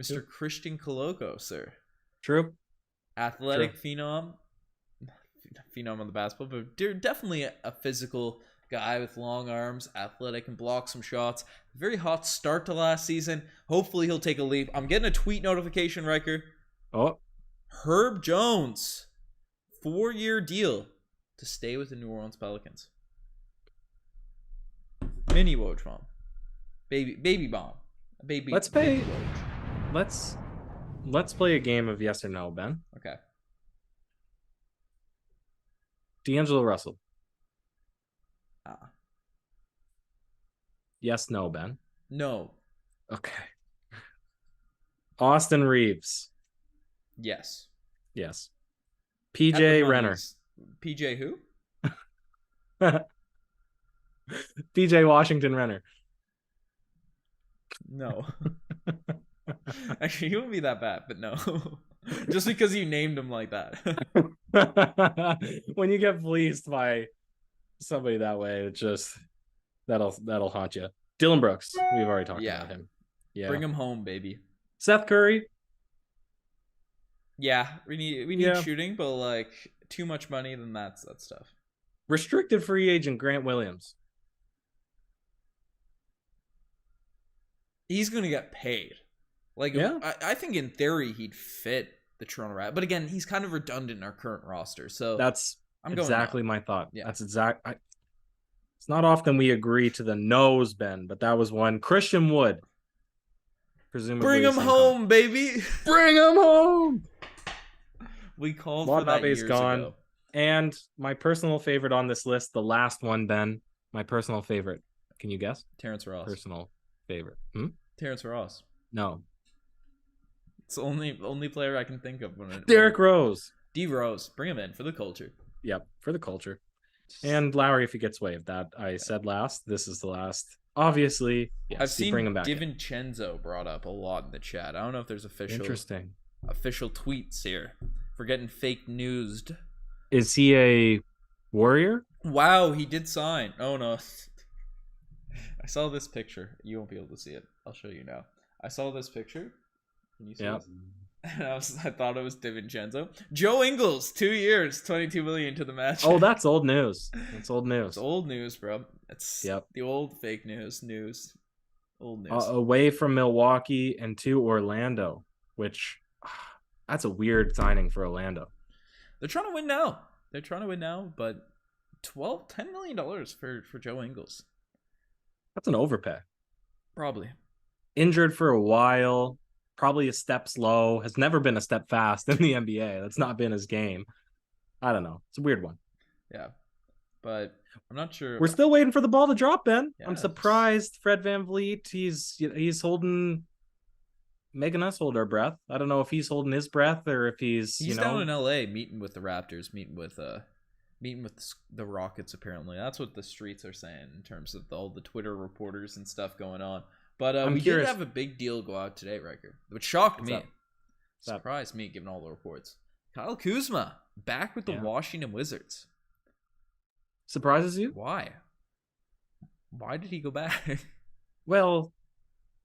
Mr. Christian Coloco, sir. True. Athletic phenom on the basketball, but definitely a physical guy with long arms, athletic, and block some shots. Very hot start to last season. Hopefully he'll take a leap. I'm getting a tweet notification, Riker. Oh, Herb Jones, 4-year deal to stay with the New Orleans Pelicans. Mini Woj bomb. Baby bomb. Baby. Let's play. Let's play a game of yes or no, Ben. Okay. D'Angelo Russell. Ah. Yes, no, Ben. No. Okay. Austin Reaves. Yes. Yes. PJ Renner. PJ who? PJ Washington Renner. No. Actually, he wouldn't be that bad, but no. Just because you named him like that. When you get fleeced by somebody that way, it just that'll haunt you. Dylan Brooks. We've already talked about him. Yeah. Bring him home, baby. Seth Curry. Yeah, we need shooting, but like too much money, then that's tough. Restricted free agent Grant Williams. He's gonna get paid. Like, yeah. I think in theory he'd fit the Toronto Raptors, but again, he's kind of redundant in our current roster. So I'm exactly my thought. Yeah. That's it's not often we agree to the nose, Ben, but that was one. Christian Wood. Presumably bring him home, baby. Bring him home. We called for that years ago. And my personal favorite on this list, the last one, Ben. My personal favorite. Can you guess? Terrence Ross. Personal favorite. Terrence Ross. No. It's the only player I can think of. Derrick Rose. D Rose. Bring him in for the culture. Yep, for the culture. And Lowry if he gets waived. That I said last. This is the last. Obviously, yes, I've seen bring him back DiVincenzo brought up a lot in the chat. I don't know if there's official tweets here. We're getting fake newsed. Is he a Warrior? Wow, he did sign. Oh no. I saw this picture. You won't be able to see it. I'll show you now. I saw this picture. Can you see it? And I thought it was DiVincenzo. Joe Ingles, 2 years, $22 million to the match. Oh, that's old news. That's old news. It's old news, bro. It's the old fake news. Old news. Away from Milwaukee and to Orlando, which that's a weird signing for Orlando. They're trying to win now. But $10 million for Joe Ingles. That's an overpay. Probably. Injured for a while. Probably a step slow. Has never been a step fast in the NBA. That's not been his game. I don't know. It's a weird one. Yeah. But I'm not sure. We're still waiting for the ball to drop, Ben. Yeah, I'm surprised Fred VanVleet, he's holding, making us hold our breath. I don't know if he's holding his breath or if he's down in LA meeting with the Raptors, meeting with the Rockets, apparently. That's what the streets are saying in terms of all the Twitter reporters and stuff going on. But we did have a big deal go out today, Riker, which shocked me. Surprised me, given all the reports. Kyle Kuzma, back with the Washington Wizards. Surprises you? Why? Why did he go back? Well,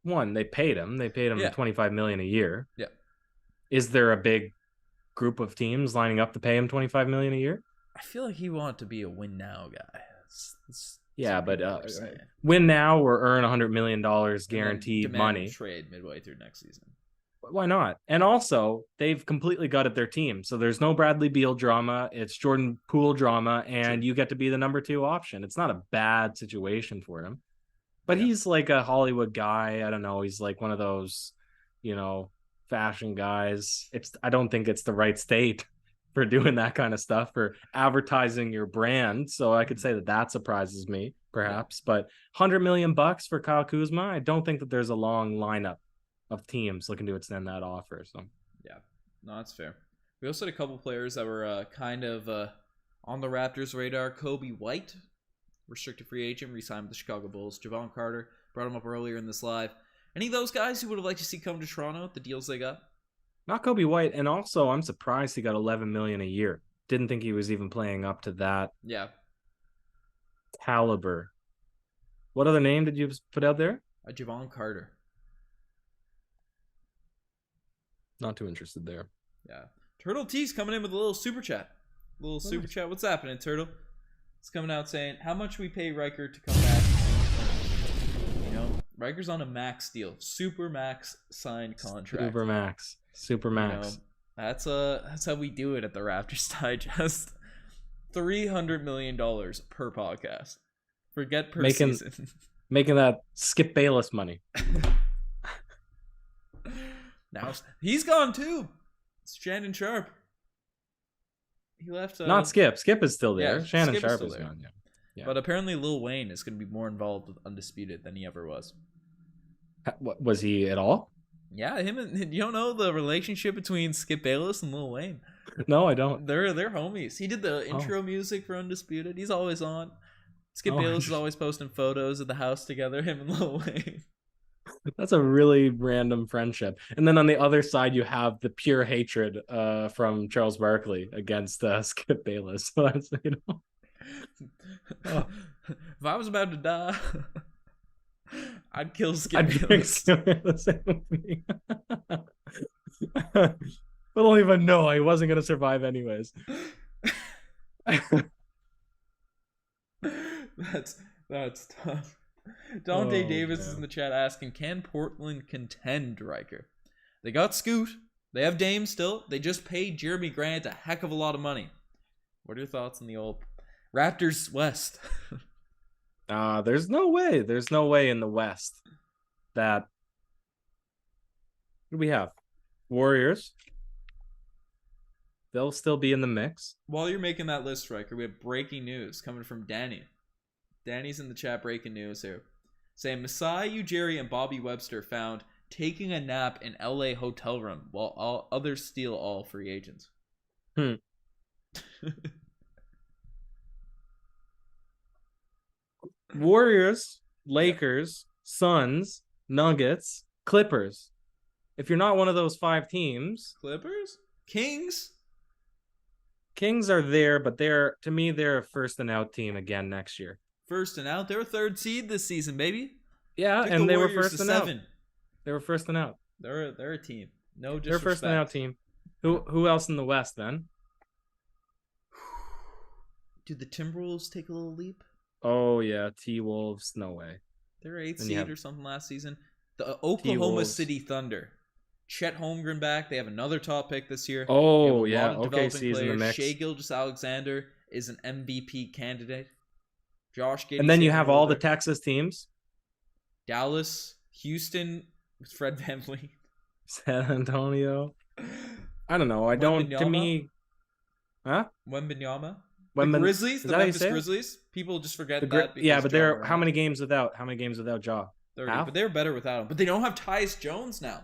one, they paid him. They paid him $25 million a year. Yeah. Is there a big group of teams lining up to pay him $25 million a year? I feel like he wanted to be a win now guy. But win now or earn $100 million guaranteed money. Trade midway through next season. Why not? And also, they've completely gutted their team. So there's no Bradley Beal drama. It's Jordan Poole drama, and you get to be the number 2 option. It's not a bad situation for him. But he's like a Hollywood guy. I don't know. He's like one of those, fashion guys. I don't think it's the right state for doing that kind of stuff, for advertising your brand. So I could say that surprises me, perhaps. But $100 million for Kyle Kuzma, I don't think that there's a long lineup of teams looking to extend that offer. So no, that's fair. We also had a couple players that were kind of on the Raptors' radar. Kobe White, restricted free agent, re-signed with the Chicago Bulls. Javon Carter, brought him up earlier in this live. Any of those guys who would have liked to see come to Toronto with the deals they got? Not Kobe White, and also I'm surprised he got $11 million a year. Didn't think he was even playing up to that. Yeah. caliber. What other name did you put out there? Javon Carter. Not too interested there. Yeah. Turtle T's coming in with a little super chat. Super chat. What's happening, Turtle? It's coming out saying, how much we pay Riker to come back? You know, Riker's on a max deal. Super max signed contract. Super max. You know, that's how we do it at the Raptors Digest. $300 million per podcast. Forget per season. Making that Skip Bayless money. Now he's gone too. It's Shannon Sharp. He left. Not Skip. Skip is still there. Yeah, Shannon Skip Sharp is is gone. Yeah. But apparently Lil Wayne is going to be more involved with Undisputed than he ever was. What, was he at all? Yeah, you don't know the relationship between Skip Bayless and Lil Wayne? No, I don't. They're homies. He did the intro music for Undisputed. He's always on. Skip Bayless is always posting photos of the house together, him and Lil Wayne. That's a really random friendship. And then on the other side, you have the pure hatred from Charles Barkley against Skip Bayless. So that's, you know. If I was about to die, I'd kill Skip Bayless. I don't even know. I wasn't going to survive anyways. That's tough. Dante Davis is in the chat asking, can Portland contend, Riker? They got Scoot. They have Dame still. They just paid Jeremy Grant a heck of a lot of money. What are your thoughts on the old Raptors West? There's no way. There's no way in the West that... What do we have? Warriors. They'll still be in the mix. While you're making that list, Riker, we have breaking news coming from Danny. Danny's in the chat breaking news here. Saying Masai Ujiri and Bobby Webster found taking a nap in LA hotel room while others steal all free agents. Warriors, Lakers, Suns, Nuggets, Clippers. If you're not one of those 5 teams... Clippers? Kings are there, but they're a first and out team again next year. First and out. They're a 3rd seed this season, baby. Yeah, and they were first and out. They were first and out. They're a team. No disrespect. They're first and out team. Who else in the West then? Do the Timberwolves take a little leap? Oh yeah, T-Wolves. No way. They're 8th seed or something last season. The Oklahoma City Thunder. Chet Holmgren back. They have another top pick this year. Oh yeah, OKC's in the mix. Shai Gilgeous-Alexander is an MVP candidate. Josh Giddey. And then you have all the Texas teams. Dallas, Houston, Fred VanVleet. San Antonio. I don't know. To me... Huh? Wembanyama. The Grizzlies, the Memphis Grizzlies. People just forget that. Yeah, but they're how many games without Ja? 30, but they're better without him. But they don't have Tyus Jones now.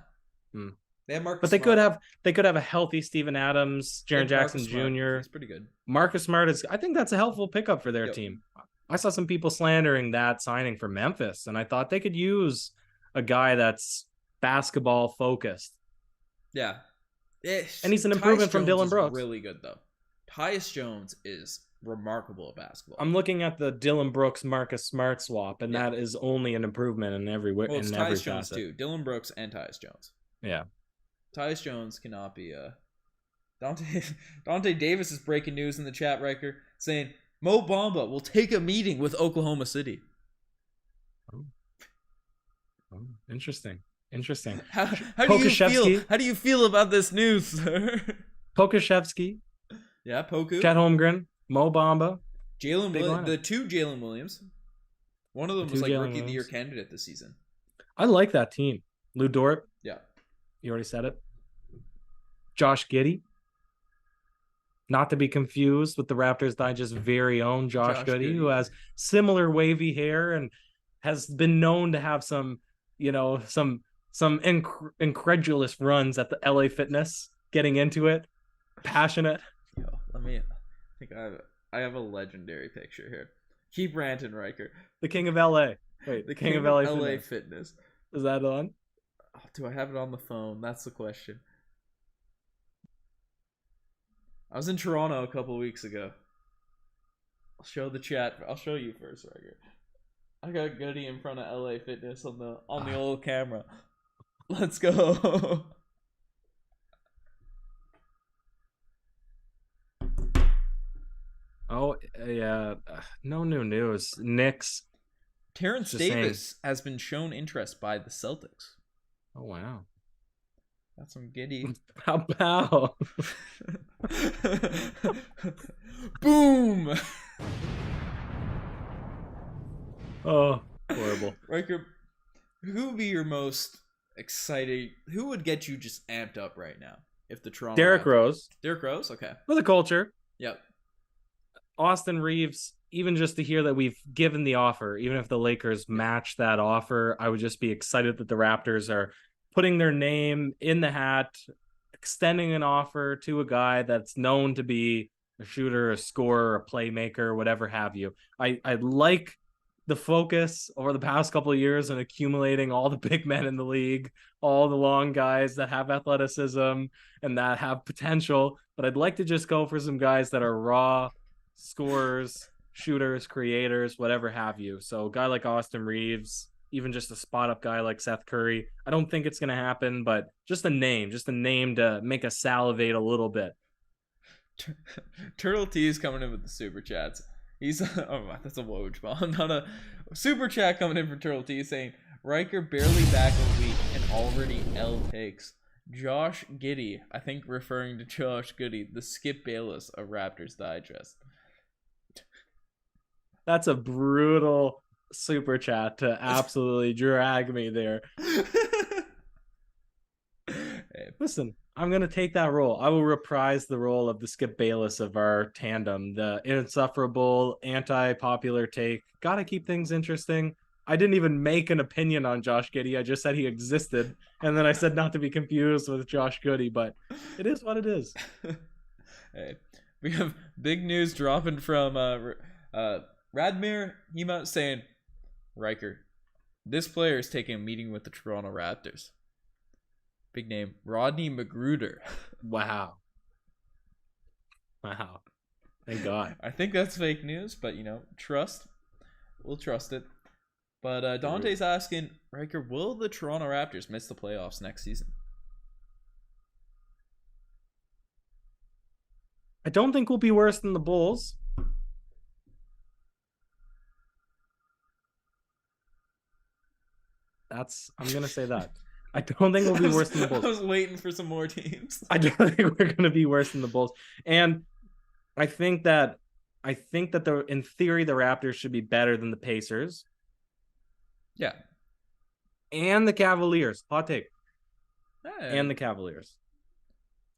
They have Marcus Smart. They could have a healthy Steven Adams, Jaren Jackson Jr. He's pretty good. Marcus Smart is. I think that's a helpful pickup for their team. I saw some people slandering that signing for Memphis, and I thought they could use a guy that's basketball focused. Yeah, and he's an improvement from Dylan Brooks. Really good though. Tyus Jones is remarkable at basketball. I'm looking at the Dylan Brooks Marcus Smart swap, and that is only an improvement in every way. Well, it's Tyus Jones too. Dylan Brooks and Tyus Jones. Yeah. Tyus Jones cannot be Dante Davis is breaking news in the chat, Riker, saying Mo Bamba will take a meeting with Oklahoma City. Oh, interesting. How do you feel? How do you feel about this news, sir? Pokuševski. Yeah, Poku. Chet Holmgren, Mo Bamba. The 2 Jalen Williams. One of them was like Rookie of the Year candidate this season. I like that team. Lou Dort. Yeah. You already said it. Josh Giddey. Not to be confused with the Raptors Digest very own Josh Giddey, who has similar wavy hair and has been known to have some incredulous runs at the LA Fitness, getting into it, passionate. Yo, I think I have a legendary picture here. Keep ranting, Riker. The King of LA. Wait, the King of LA Fitness. Is that on? Oh, do I have it on the phone? That's the question. I was in Toronto a couple weeks ago. I'll show the chat. I'll show you first, Riker. I got Giddey in front of LA Fitness on the old camera. Let's go. Oh, yeah. No new news. Knicks. Terrence Davis has been shown interest by the Celtics. Oh, wow. That's some Giddey. Pow. Boom. Oh, horrible. Riker, who would be your most excited? Who would get you just amped up right now? If the Toronto Derrick Rose. Derrick Rose? Okay. For the culture. Yep. Austin Reaves, even just to hear that we've given the offer, even if the Lakers match that offer, I would just be excited that the Raptors are putting their name in the hat, extending an offer to a guy that's known to be a shooter, a scorer, a playmaker, whatever have you. I like the focus over the past couple of years on accumulating all the big men in the league, all the long guys that have athleticism and that have potential. But I'd like to just go for some guys that are raw scorers, shooters, creators, whatever have you. So a guy like Austin Reaves, even just a spot up guy like Seth Curry. I don't think it's going to happen, but just a name to make us salivate a little bit. Turtle T is coming in with the super chats. He's that's a Woj bomb, not a super chat coming in for Turtle T saying Riker barely back a week and already L takes. Josh Giddey, I think referring to Josh Giddey, the Skip Bayless of Raptors Digest. That's a brutal super chat to absolutely drag me there. Hey, listen, I'm going to take that role. I will reprise the role of the Skip Bayless of our tandem, the insufferable, anti-popular take. Got to keep things interesting. I didn't even make an opinion on Josh Giddey. I just said he existed. And then I said not to be confused with Josh Giddey, but it is what it is. Hey, we have big news dropping from Radmir Hema saying, Riker, this player is taking a meeting with the Toronto Raptors. Big name, Rodney Magruder. Wow. Thank God. I think that's fake news, but trust. We'll trust it. But Dante's asking, Riker, will the Toronto Raptors miss the playoffs next season? I don't think we'll be worse than the Bulls. I'm going to say that. I don't think we'll be worse than the Bulls. I was waiting for some more teams. I don't think we're going to be worse than the Bulls. And I think that in theory, the Raptors should be better than the Pacers. Yeah. And the Cavaliers. Hot take. Hey. And the Cavaliers.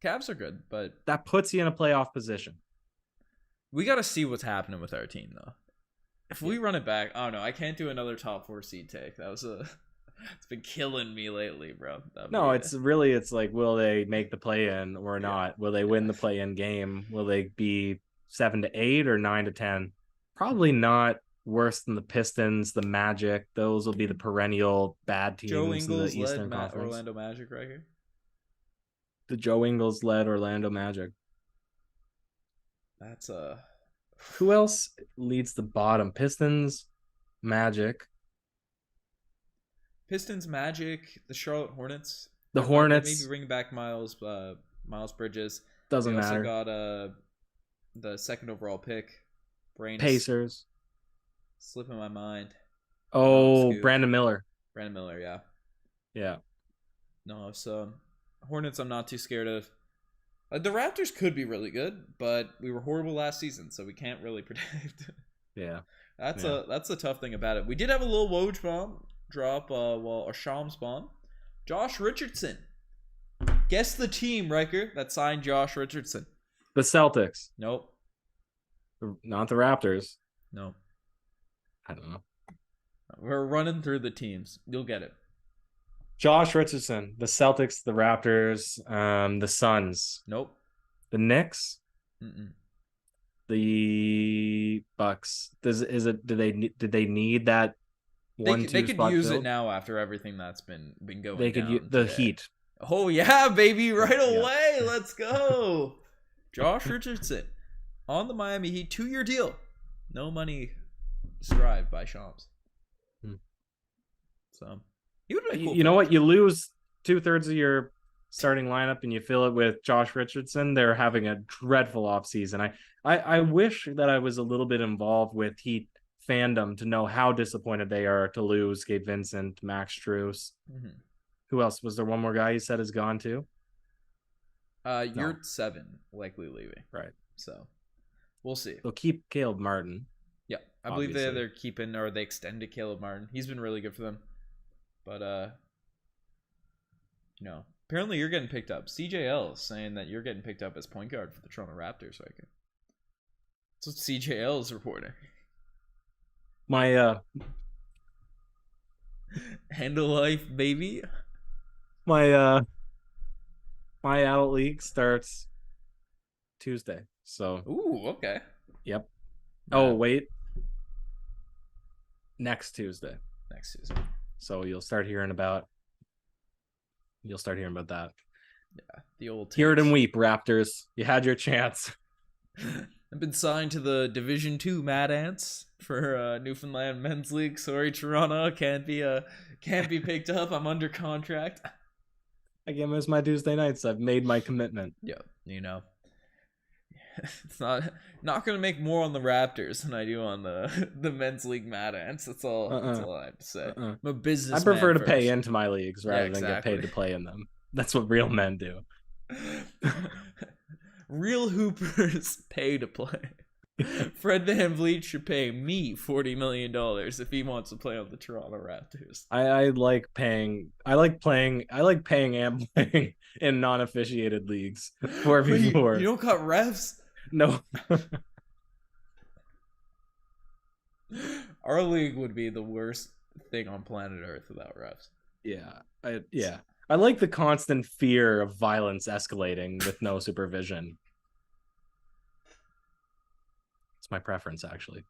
Cavs are good, but that puts you in a playoff position. We got to see what's happening with our team, though. If we run it back, oh no, I can't do another top 4 seed take. It's been killing me lately, bro. It's like, will they make the play-in or not? Will they win the play-in game? Will they be 7-8 or 9-10? Probably not worse than the Pistons, the Magic. Those will be the perennial bad teams Joe in Ingles the Eastern led Conference. Orlando Magic right here. The Joe Ingles led Orlando Magic. That's Who else leads the bottom? Pistons, Magic. Pistons, Magic, the Charlotte Hornets. The Hornets. Maybe bring back Miles Bridges. Doesn't matter. We also got the second overall pick. Pacers. Slipping my mind. Oh, Brandon Miller. Yeah. Yeah. No, so Hornets I'm not too scared of. The Raptors could be really good, but we were horrible last season, so we can't really predict. Yeah. That's a tough thing about it. We did have a little Woj bomb drop, a Shams bomb. Josh Richardson. Guess the team, Riker, that signed Josh Richardson. The Celtics. Nope. Not the Raptors. No. I don't know. We're running through the teams. You'll get it. Josh Richardson, the Celtics, the Raptors, the Suns. Nope. The Knicks. Mm-mm. The Bucks. Did they need that one? They could use it now after everything that's been going. They could use the Heat. Oh yeah, baby! Right away, Let's go. Josh Richardson on the Miami Heat, 2-year deal, No money described by Shams. So he would make cool. You know what? You lose 2/3 of your starting lineup and you fill it with Josh Richardson. They're having a dreadful offseason. I wish that I was a little bit involved with Heat fandom to know how disappointed they are to lose Gabe Vincent, Max Strus. Who else? Was there one more guy you said is gone too? You're 7 likely leaving. Right. So we'll see. They'll keep Caleb Martin. Yeah. I believe they're keeping, or they extended Caleb Martin. He's been really good for them. But apparently you're getting picked up. CJL is saying that you're getting picked up as point guard for the Toronto Raptors, Riker. That's what CJL is reporting. My handle life, baby. My adult league starts Tuesday. So ooh, okay. Yep. Yeah. Oh, wait. Next Tuesday. So you'll start hearing about that. Yeah, the old hear it and weep, Raptors. You had your chance. I've been signed to the Division 2 Mad Ants for Newfoundland Men's League. Sorry, Toronto, can't be picked up. I'm under contract. I can't miss my Tuesday nights. I've made my commitment. Yeah, it's not gonna make more on the Raptors than I do on the Men's League Mad Ants. That's all. That's all I have to say. I'm a business. I prefer to pay into my leagues rather than get paid to play in them. That's what real men do. Real hoopers pay to play. Fred VanVleet should pay me $40 million if he wants to play on the Toronto Raptors. I like paying and playing in non-officiated leagues. 4v4. You don't got refs? No. Our league would be the worst thing on planet Earth without refs. Yeah. I like the constant fear of violence escalating with no supervision. It's my preference, actually.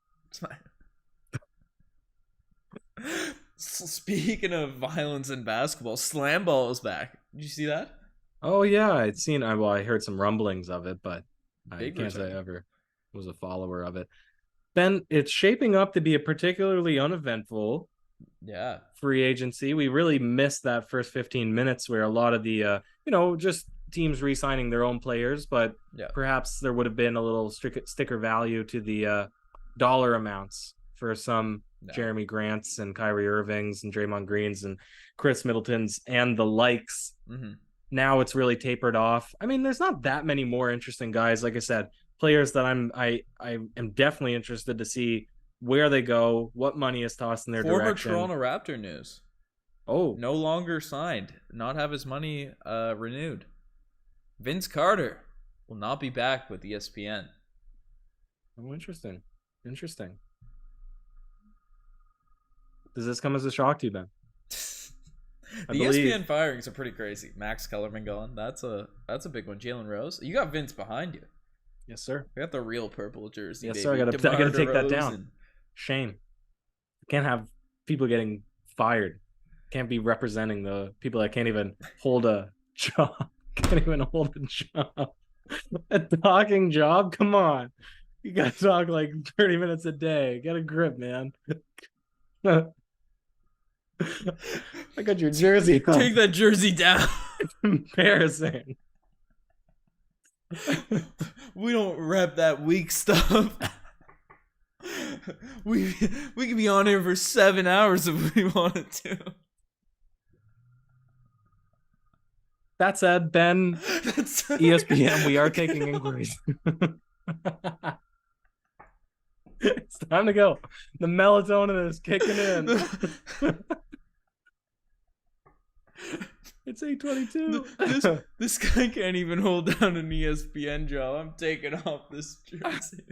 Speaking of violence in basketball, slam ball is back. Did you see that? Oh yeah, I heard some rumblings of it, but I can't say I ever was a follower of it. Ben, it's shaping up to be a particularly uneventful free agency. We really missed that first 15 minutes where a lot of the just teams re-signing their own players, but perhaps there would have been a little sticker value to the dollar amounts for some Jeremy Grants and Kyrie Irvings and Draymond Greens and Chris Middletons and the likes. Now it's really tapered off. I mean, there's not that many more interesting guys. Like I said, players that I am definitely interested to see where they go, what money is tossed in their direction. Former Toronto Raptor news. Oh. No longer signed. Not have his money renewed. Vince Carter will not be back with ESPN. Oh, interesting. Does this come as a shock to you, Ben? The ESPN firings are pretty crazy. Max Kellerman gone. That's a big one. Jalen Rose. You got Vince behind you. Yes, sir. We got the real purple jersey. Yes, baby. sir. I gotta take that down. Shame. Can't have people getting fired. Can't be representing the people that can't even hold a job. A talking job? Come on. You gotta talk like 30 minutes a day. Get a grip, man. I got your jersey. Take that jersey down. It's embarrassing. We don't rep that weak stuff. We could be on here for 7 hours if we wanted to. That said, Ben, ESPN, we are taking inquiries. It's time to go. The melatonin is kicking in. It's 8:22. This guy can't even hold down an ESPN job. I'm taking off this jersey.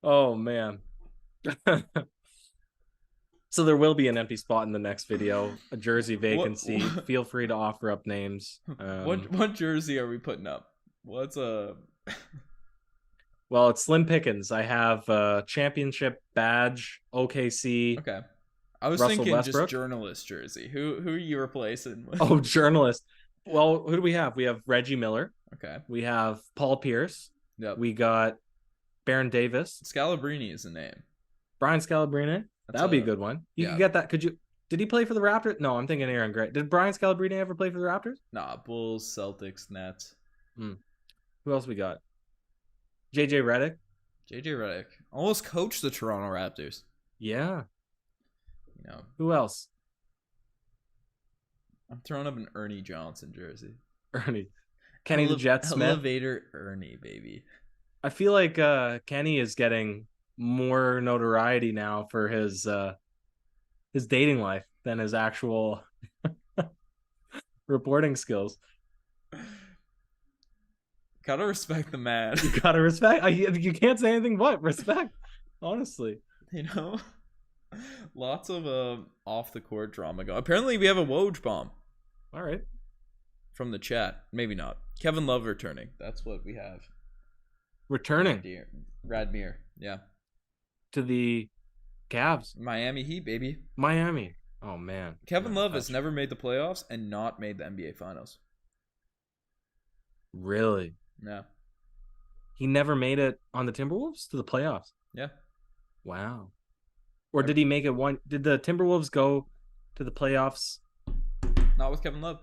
Oh, man. So there will be an empty spot in the next video, a jersey vacancy. What? Feel free to offer up names. What jersey are we putting up? What's a... Well, it's slim pickings. I have a championship badge, OKC. Okay. I was Russell thinking Westbrook. Just journalist jersey. Who are you replacing with? Oh, journalist. Well, who do we have? We have Reggie Miller. Okay. We have Paul Pierce. Yep. We got Baron Davis. Scalabrine is a name. Brian Scalabrine. That would be a good one. You could get that. Did he play for the Raptors? No, I'm thinking Aaron Gray. Did Brian Scalabrine ever play for the Raptors? Nah, Bulls, Celtics, Nets. Who else we got? JJ Redick. JJ Redick almost coached the Toronto Raptors. Yeah. You know. Who else? I'm throwing up an Ernie Johnson jersey. Ernie. Kenny the Jet Smith. Elevator Ernie, baby. I feel like Kenny is getting more notoriety now for his dating life than his actual reporting skills. Gotta respect the man. You gotta respect. You can't say anything but respect. Honestly, you know, lots of off the court drama go. Apparently, we have a Woj bomb. All right, from the chat. Maybe not. Kevin Love returning. That's what we have. Returning. Radmir. Yeah. To the Cavs. Miami Heat, baby. Miami. Oh man. Kevin Love has never made the playoffs and not made the NBA Finals. Really? Yeah. He never made it on the Timberwolves to the playoffs. Yeah. Wow. Or did he make it one? Did the Timberwolves go to the playoffs? Not with Kevin Love.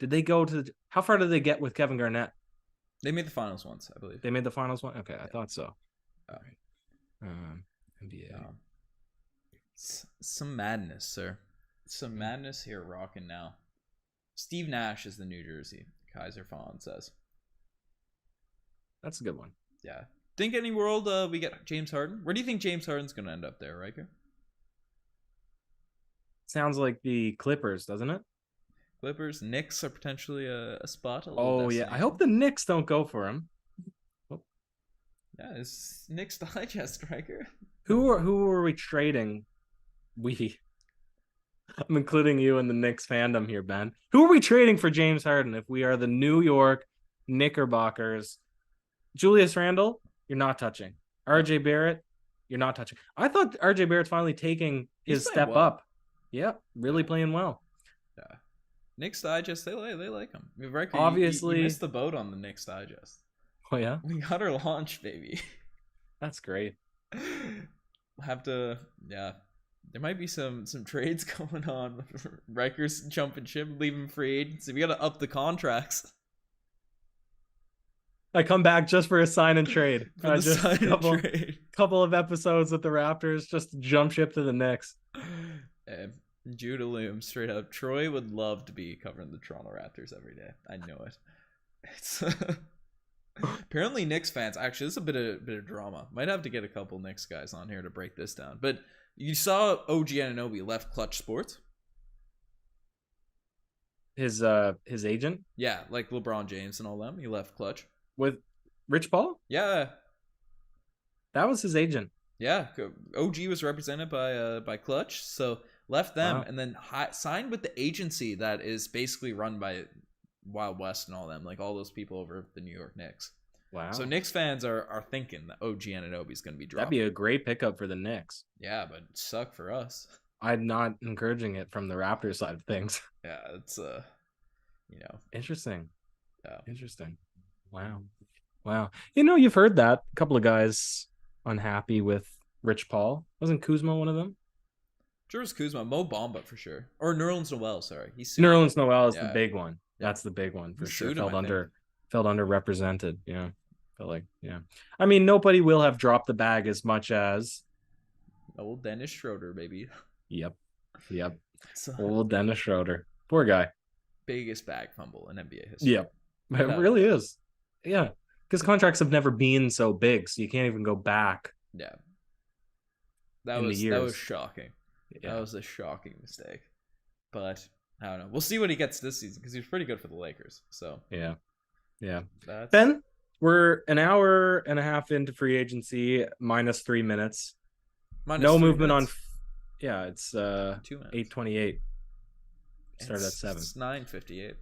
Did they go to the? How far did they get with Kevin Garnett? They made the finals once, I believe. They made the finals one. Okay, I thought so. All right. NBA. Some madness, sir. Some madness here, rocking now. Steve Nash is the New Jersey. Kaiser Fawn says. That's a good one. Yeah. Think any world we get James Harden? Where do you think James Harden's going to end up there, Riker? Sounds like the Clippers, doesn't it? Clippers, Knicks are potentially a spot. Oh, yeah. I hope the Knicks don't go for him. Oh. Yeah, it's Knicks Digest, Riker. Who are we trading? I'm including you in the Knicks fandom here, Ben. Who are we trading for James Harden if we are the New York Knickerbockers? Julius Randle, you're not touching. RJ Barrett, you're not touching. I thought RJ Barrett's finally taking his step up. Yeah, really playing well. Yeah. Knicks Digest, they like him. Riker, obviously, you missed the boat on the Knicks Digest. Oh, yeah? We got our launch, baby. That's great. Have to, yeah. There might be some trades going on. Riker's jumping ship, leaving free agency. We got to up the contracts. I come back just for a sign and trade. Just a couple of episodes with the Raptors, just to jump ship to the Knicks. Judah Loom, straight up. Troy would love to be covering the Toronto Raptors every day. I know it. It's apparently Knicks fans. Actually, this is a bit of drama. Might have to get a couple Knicks guys on here to break this down. But you saw OG Anunoby left Clutch Sports. His agent? Yeah, like LeBron James and all them. He left Clutch. With Rich Paul? Yeah. That was his agent. Yeah. OG was represented by Clutch, so left them and then signed with the agency that is basically run by Wild West and all them, like all those people over the New York Knicks. Wow. So Knicks fans are thinking that OG Anunoby is going to be dropped. That'd be a great pickup for the Knicks. Yeah, but suck for us. I'm not encouraging it from the Raptors side of things. Yeah, it's interesting. Yeah. Interesting. Wow. You've heard that. A couple of guys unhappy with Rich Paul. Wasn't Kuzma one of them? Sure was Kuzma. Mo Bamba for sure. Or Nerlens Noel, sorry. Nerlens Noel is the big one. That's the big one for sure. Felt underrepresented. Yeah. Felt like, yeah. I mean, nobody will have dropped the bag as much as old Dennis Schroeder, baby. Yep. Old Dennis Schroeder. Poor guy. Biggest bag fumble in NBA history. Yep. It really is. Yeah. Because contracts have never been so big, so you can't even go back. Yeah. That was shocking. Yeah. That was a shocking mistake. But I don't know. We'll see what he gets this season because he was pretty good for the Lakers. So yeah. Ben, we're an hour and a half into free agency, minus 3 minutes. No movement on. Yeah, it's 8:28. Started at 7. It's 9:58.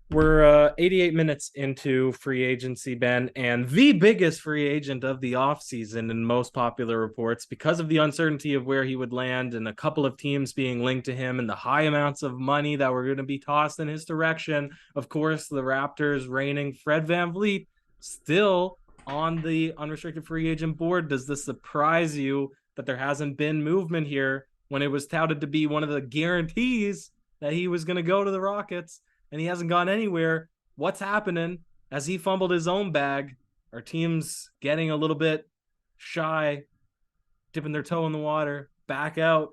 We're 88 minutes into free agency, Ben, and the biggest free agent of the offseason in most popular reports because of the uncertainty of where he would land and a couple of teams being linked to him and the high amounts of money that were going to be tossed in his direction. Of course, the Raptors reigning Fred VanVleet still on the unrestricted free agent board. Does this surprise you that there hasn't been movement here when it was touted to be one of the guarantees that he was going to go to the Rockets and he hasn't gone anywhere? What's happening? As he fumbled his own bag, our team's getting a little bit shy, dipping their toe in the water, back out,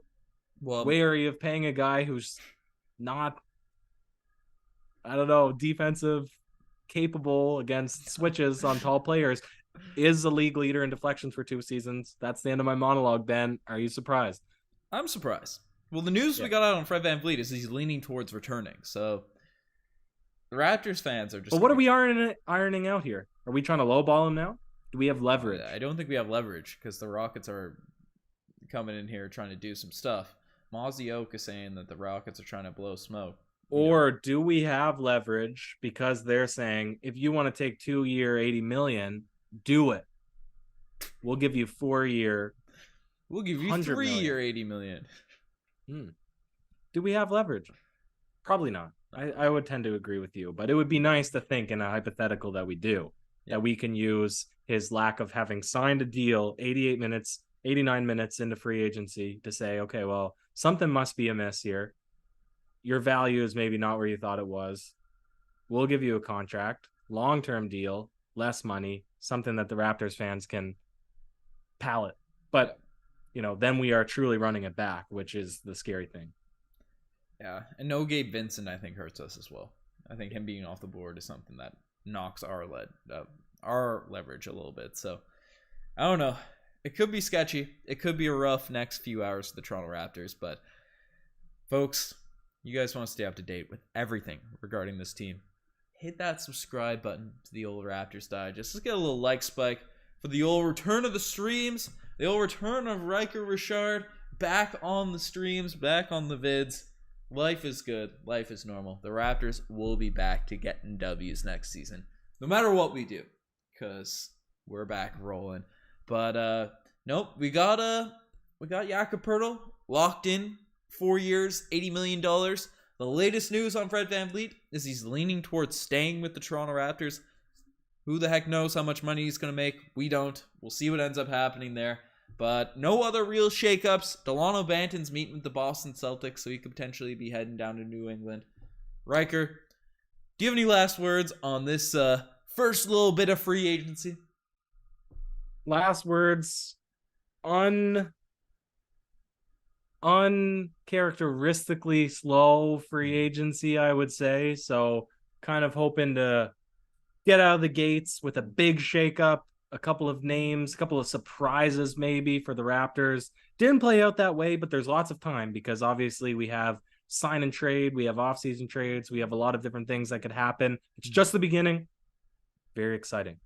wary of paying a guy who's not, I don't know, defensive capable against switches on tall players, is a league leader in deflections for 2 seasons. That's the end of my monologue, Ben. Are you surprised? I'm surprised. Well, the news we got out on Fred VanVleet is he's leaning towards returning. So the Raptors fans are just... But what are we ironing out here? Are we trying to lowball him now? Do we have leverage? I don't think we have leverage because the Rockets are coming in here trying to do some stuff. Mozzie Oak is saying that the Rockets are trying to blow smoke. Or do we have leverage because they're saying, if you want to take 2-year $80 million, do it. We'll give you 4-year. We'll give you 3-year $80 million. Do we have leverage? Probably not. I would tend to agree with you, but it would be nice to think in a hypothetical that we do, that we can use his lack of having signed a deal 89 minutes into free agency to say, okay, well, something must be amiss here. Your value is maybe not where you thought it was. We'll give you a contract, long-term deal, less money, something that the Raptors fans can palate. But, then we are truly running it back, which is the scary thing. Yeah, and no Gabe Vincent, I think, hurts us as well. I think him being off the board is something that knocks our leverage a little bit. So, I don't know. It could be sketchy. It could be a rough next few hours for the Toronto Raptors. But, folks, you guys want to stay up to date with everything regarding this team, hit that subscribe button to the old Raptors Digest. Let's get a little like spike for the old return of the streams, the old return of Riker Richard, back on the streams, back on the vids. Life is good. Life is normal. The Raptors will be back to getting W's next season, no matter what we do, because we're back rolling. But nope, we got Jakob Poeltl locked in, 4 years, $80 million. The latest news on Fred VanVleet is he's leaning towards staying with the Toronto Raptors. Who the heck knows how much money he's going to make? We don't. We'll see what ends up happening there. But no other real shakeups. Delano Banton's meeting with the Boston Celtics, so he could potentially be heading down to New England. Riker, do you have any last words on this first little bit of free agency? Last words. Uncharacteristically slow free agency, I would say. So kind of hoping to get out of the gates with a big shakeup, a couple of names, a couple of surprises maybe for the Raptors. Didn't play out that way, but there's lots of time because obviously we have sign and trade, we have off-season trades, we have a lot of different things that could happen. It's just the beginning. Very exciting.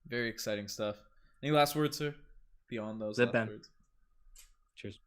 Very exciting stuff. Any last words, sir? Beyond those last words. Cheers.